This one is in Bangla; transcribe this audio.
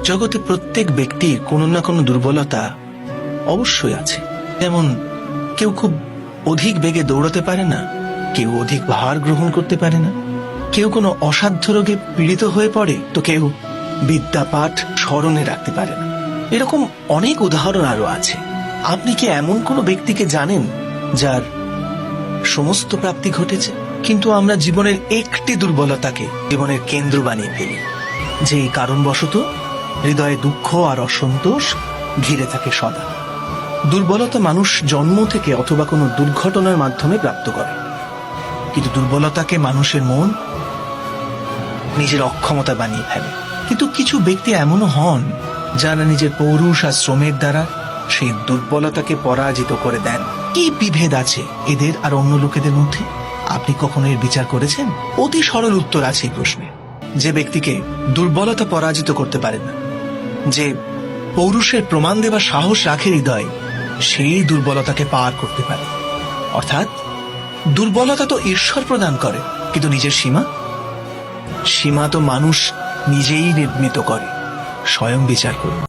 জগতে প্রত্যেক ব্যক্তির কোনো না কোনো দুর্বলতা অবশ্যই আছে। যেমন কেউ খুব অধিক বেগে দৌড়াতে পারে না, কেউ অধিক ভার গ্রহণ করতে পারে না, কেউ কোনো অসাধ্য রোগে পীড়িত হয়ে পড়ে, তো কেউ বিদ্যাপাঠ স্মরণে রাখতে পারে না। এরকম অনেক উদাহরণ আরো আছে। আপনি কি এমন কোনো ব্যক্তিকে জানেন যার সমস্ত প্রাপ্তি ঘটেছে, কিন্তু আমরা জীবনের একটি দুর্বলতাকে জীবনের কেন্দ্র বানিয়ে ফেলি, যে কারণবশত হৃদয়ে দুঃখ আর অসন্তোষ ঘিরে থাকে সদা। দুর্বলতা মানুষ জন্ম থেকে অথবা কোনো দুর্ঘটনার মাধ্যমে প্রাপ্ত করে, কিন্তু দুর্বলতাকে মানুষের মন নিজের অক্ষমতা বানিয়ে ফেলে। কিন্তু কিছু ব্যক্তি এমনও হন যারা নিজের পৌরুষ আর শ্রমের দ্বারা সেই দুর্বলতাকে পরাজিত করে দেন। কি বিভেদ আছে এদের আর অন্য লোকেদের মধ্যে? আপনি কখনো এর বিচার করেছেন? অতি সরল উত্তর আছে এই প্রশ্নে। যে ব্যক্তিকে দুর্বলতা পরাজিত করতে পারে না, যে পৌরুষের প্রমাণ দেবার সাহস রাখে হৃদয়, সেই দুর্বলতাকে পার করতে পারে। অর্থাৎ দুর্বলতা তো ঈশ্বর প্রদান করে, কিন্তু নিজের সীমা তো মানুষ নিজেই নির্মিত করে। স্বয়ং বিচার করুন।